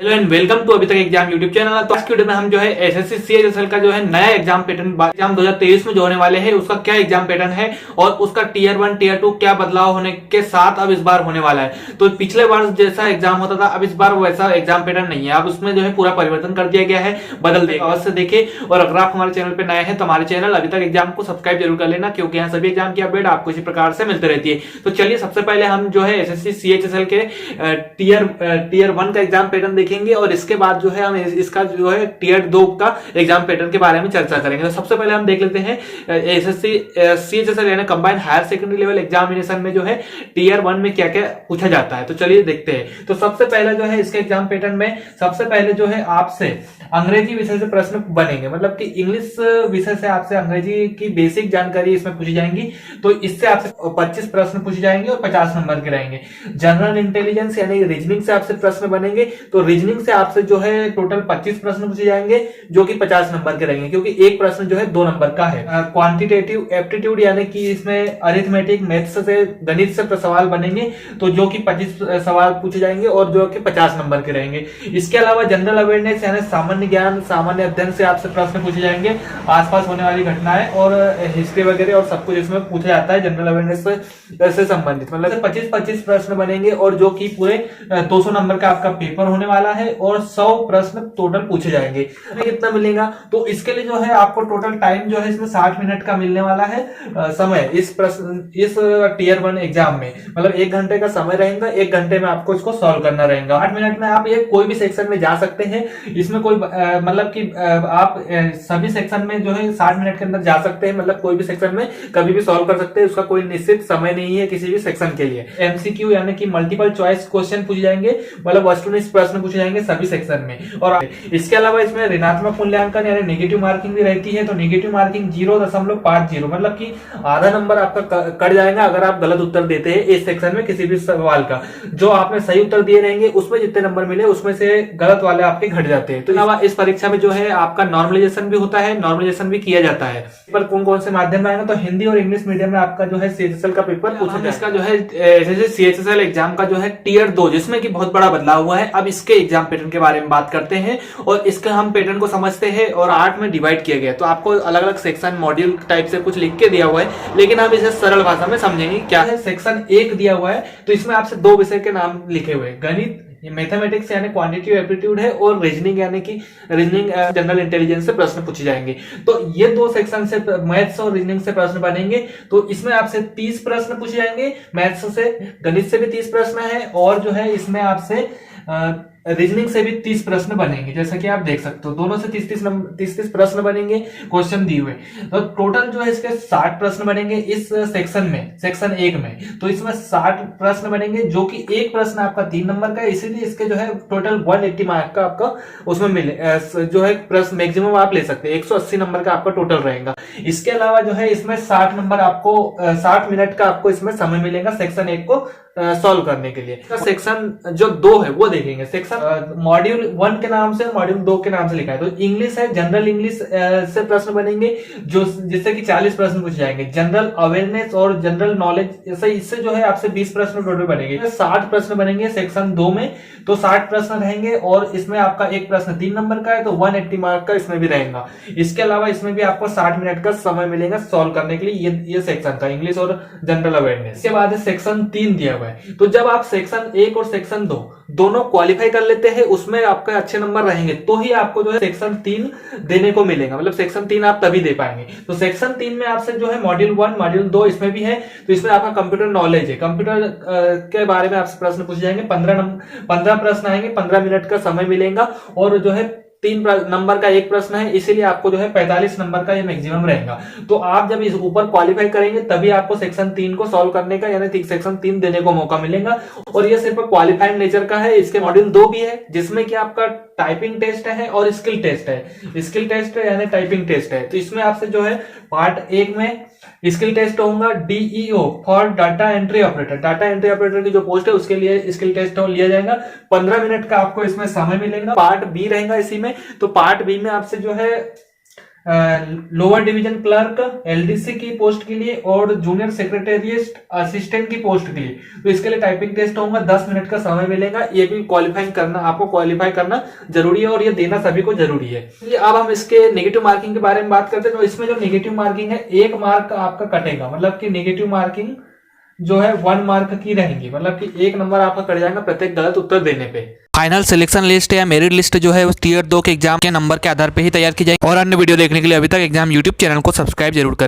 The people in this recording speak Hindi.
हेलो एंड वेलकम टू अभी तक एग्जाम यूट्यूब चैनल। तो आज की वीडियो में हम जो है एसएससी सीएचएसएल का जो है नया एग्जाम पैटर्न एग्जाम 2023 में जो होने वाले हैं उसका क्या एग्जाम पैटर्न है और उसका टीयर 1 टीयर 2 क्या बदलाव होने के साथ अब इस बार होने वाला है। तो पिछले बार जैसा एग्जाम होता था अब इस बार वैसा एग्जाम पैटर्न नहीं है, अब उसमें जो है पूरा परिवर्तन कर दिया गया है, बदल दिया। अवश्य देखिए और अगर आप हमारे चैनल पर नए हैं तो हमारे चैनल अभी तक एग्जाम को सब्सक्राइब जरूर कर लेना, क्योंकि यहाँ सभी एग्जाम की अपडेट आपको इसी प्रकार से मिलती रहती है। तो चलिए सबसे पहले हम जो है एसएससी सीएचएसएल के टीयर 1 का एग्जाम पैटर्न देखेंगे और इसके बाद जो है हम इसका जो है टीयर 2 का एग्जाम पैटर्न के बारे में चर्चा करेंगे। तो सबसे पहले हम देख लेते हैं एसएससी सीएचएसएल यानी combined higher secondary level examination में जो है टीयर 1 में क्या क्या पूछा जाता है। तो चलिए देखते हैं। तो सबसे पहले जो है इसके एग्जाम पैटर्न में सबसे पहले जो है आपसे अंग्रेजी विषय से प्रश्न बनेंगे, मतलब कि इंग्लिश विषय से आपसे अंग्रेजी की बेसिक जानकारी इसमें पूछी जाएंगी। तो इससे आपसे 25 प्रश्न पूछे जाएंगे और 50 नंबर के रहेंगे। जनरल इंटेलिजेंस यानी रीजनिंग से आपसे प्रश्न बनेंगे, तो रीजनिंग से आपसे जो है टोटल 25 प्रश्न पूछे जाएंगे जो कि 50 नंबर के रहेंगे, क्योंकि एक प्रश्न जो है 2 नंबर का है। क्वांटिटेटिव एप्टीट्यूड यानी कि इसमें अरिथमेटिक मैथ्स से गणित से सवाल बनेंगे, तो जो कि 25 सवाल पूछे जाएंगे और जो कि 50 नंबर के रहेंगे। इसके अलावा जनरल अवेयरनेस यानी सामान्य ज्ञान सामान्य अध्ययन से आपसे प्रश्न पूछे जाएंगे, आसपास होने वाली घटनाएं और हिस्ट्री वगैरह और सब कुछ इसमें पूछा जाता है जनरल अवेयरनेस से संबंधित। मतलब 25 प्रश्न बनेंगे और जो कि पूरे 200 नंबर का आपका पेपर होने वाला है और 100 प्रश्न टोटल पूछे जाएंगे। कितना मिलेगा? तो इसके लिए जो है आपको टोटल टाइम जो है इसमें 60 मिनट का मिलने वाला है समय इस टीयर 1 एग्जाम में। मतलब 1 घंटे का समय रहेगा, 1 घंटे में आपको इसको सॉल्व करना रहेगा। 8 मिनट में आप ये कोई भी सेक्शन में जा सकते हैं। इसमें कोई मतलब कि आप सभी सेक्शन में जो है 60 मिनट के अंदर जा सकते हैं, मतलब कोई भी सेक्शन में कभी भी सॉल्व कर सकते हैं। उसका कोई निश्चित समय नहीं है किसी भी सेक्शन के लिए। एमसीक्यू यानी कि मल्टीपल चॉइस क्वेश्चन पूछे जाएंगे, मतलब वस्तुनिष्ठ प्रश्न पूछे जाएंगे सभी सेक्शन में। और इसके अलावा इसमें ऋणात्मक मूल्यांकन यानी नेगेटिव मार्किंग भी रहती है। तो नेगेटिव मार्किंग 0.50, मतलब कि आधा नंबर आपका कट जाएगा अगर आप गलत उत्तर देते हैं इस सेक्शन में किसी भी सवाल का। जो आपने सही उत्तर दिए रहेंगे उसमें जितने नंबर मिले उसमें से गलत वाले आपके घट जाते हैं। तो अलावा इस परीक्षा में जो है आपका नॉर्मलाइजेशन भी होता है, नॉर्मलाइजेशन भी किया जाता है। पर कौन कौन से माध्यम में आएगा? तो हिंदी और इंग्लिश मीडियम में आपका जो है सीएचएसएल का पेपर पूछा जाएगा। इसका जो है सीएचएसएल एग्जाम का जो है टीयर 2 जिसमें कि बहुत बड़ा बदलाव हुआ है। अब इसके एग्जाम पैटर्न के बारे में बात करते हैं और इसका हम पैटर्न को समझते हैं। और 8 में डिवाइड किया गया, तो आपको अलग अलग सेक्शन मॉड्यूल टाइप से कुछ लिख के दिया हुआ है, लेकिन हम इसे सरल भाषा में समझेंगे। क्या है? सेक्शन 1 दिया हुआ है, तो इसमें आपसे 2 विषय के नाम लिखे हुए हैं, गणित मैथमेटिक्स यानी क्वांटिटेटिव एप्टीट्यूड है और रीजनिंग यानी कि रीजनिंग जनरल इंटेलिजेंस से प्रश्न पूछे जाएंगे। तो ये 2 सेक्शन से मैथ्स और रीजनिंग से प्रश्न बनेंगे। तो इसमें आपसे 30 प्रश्न पूछे जाएंगे, मैथ्स से गणित से भी 30 प्रश्न है और जो है इसमें आपसे रीजनिंग से भी 30 प्रश्न बनेंगे। जैसा कि आप देख सकते हो दोनों से 30 प्रश्न बनेंगे, क्वेश्चन दिए हुए। तो टोटल जो है इसके 60 प्रश्न बनेंगे इस सेक्शन में, सेक्शन 1 में। तो इसमें 60 प्रश्न बनेंगे जो कि एक प्रश्न आपका 3 नंबर का है, इसीलिए इसके जो है टोटल 180 मार्क का आपका उसमें मिले जो है प्रश्न मैक्सिमम आप ले सकते हैं। 180 नंबर का आपका टोटल रहेगा। इसके अलावा जो है इसमें 60 नंबर आपको 60 मिनट का आपको इसमें समय मिलेगा सेक्शन 1 को सॉल्व करने के लिए। सेक्शन जो 2 है वो देखेंगे। सेक्शन मॉड्यूल 1 के नाम से मॉड्यूल 2 के नाम से लिखा है। तो इंग्लिश है, जनरल इंग्लिश से प्रश्न बनेंगे जो जिससे कि 40 प्रश्न पूछे जाएंगे। जनरल अवेयरनेस और जनरल नॉलेज इससे जो है आपसे 20 प्रश्न टोटल बनेंगे। 60 प्रश्न बनेंगे सेक्शन 2 में। तो 60 प्रश्न रहेंगे और इसमें आपका एक प्रश्न 3 नंबर का है, तो 180 मार्क का इसमें भी रहेगा। इसके अलावा इसमें भी आपको 60 मिनट का समय मिलेगा सॉल्व करने के लिए ये सेक्शन था, इंग्लिश और जनरल अवेयरनेस। इसके बाद सेक्शन 3 दिया हुआ है। तो जब आप सेक्शन 1 और सेक्शन 2 दोनों क्वालिफाई कर लेते हैं, उसमें आपके अच्छे नंबर रहेंगे, तो ही आपको जो है सेक्शन 3 देने को मिलेगा। मतलब सेक्शन 3 आप तभी दे पाएंगे। तो सेक्शन 3 में आपसे जो है मॉड्यूल 1 मॉड्यूल 2 इसमें भी है। तो इसमें आपका कंप्यूटर नॉलेज है, कंप्यूटर के बारे में आपसे प्रश्न पूछे जाएंगे। 15 प्रश्न आएंगे, 15 मिनट का समय मिलेगा और जो है 3 नंबर का एक प्रश्न है, इसीलिए आपको जो है 45 नंबर का ये मैक्सिमम रहेगा। तो आप जब इस ऊपर क्वालिफाई करेंगे तभी आपको सेक्शन 3 को सॉल्व करने का यानी सेक्शन 3 देने को मौका मिलेगा। और ये सिर्फ क्वालिफाइड नेचर का है। इसके मॉड्यूल 2 भी है जिसमें कि आपका टाइपिंग टेस्ट है और स्किल टेस्ट है। स्किल टेस्ट यानी टाइपिंग टेस्ट है। तो इसमें आपसे जो है पार्ट 1 में स्किल टेस्ट होगा DEO for data entry operator. Data entry operator की जो पोस्ट है उसके लिए स्किल टेस्ट लिया जाएगा। 15 मिनट का आपको इसमें समय मिलेगा। पार्ट बी रहेगा इसी में। तो पार्ट बी में आपसे जो है लोअर डिवीजन क्लर्क एलडीसी की पोस्ट के लिए और जूनियर सेक्रेटेरिएट असिस्टेंट की पोस्ट के लिए। तो इसके लिए टाइपिंग टेस्ट होगा, 10 मिनट का समय मिलेगा। ये भी आपको क्वालिफाई करना जरूरी है और ये देना सभी को जरूरी है। अब हम इसके नेगेटिव मार्किंग के बारे में बात करते हैं। तो इसमें जो नेगेटिव मार्किंग है 1 मार्क आपका कटेगा, मतलब कि नेगेटिव मार्किंग जो है 1 मार्क की रहेंगी, मतलब कि 1 नंबर आपका कट जाएगा प्रत्येक गलत उत्तर देने पे। फाइनल सिलेक्शन लिस्ट या मेरिट लिस्ट जो है उस टीयर 2 के एग्जाम के नंबर के आधार पे ही तैयार की जाएगी। और अन्य वीडियो देखने के लिए अभी तक एग्जाम यूट्यूब चैनल को सब्सक्राइब जरूर करें।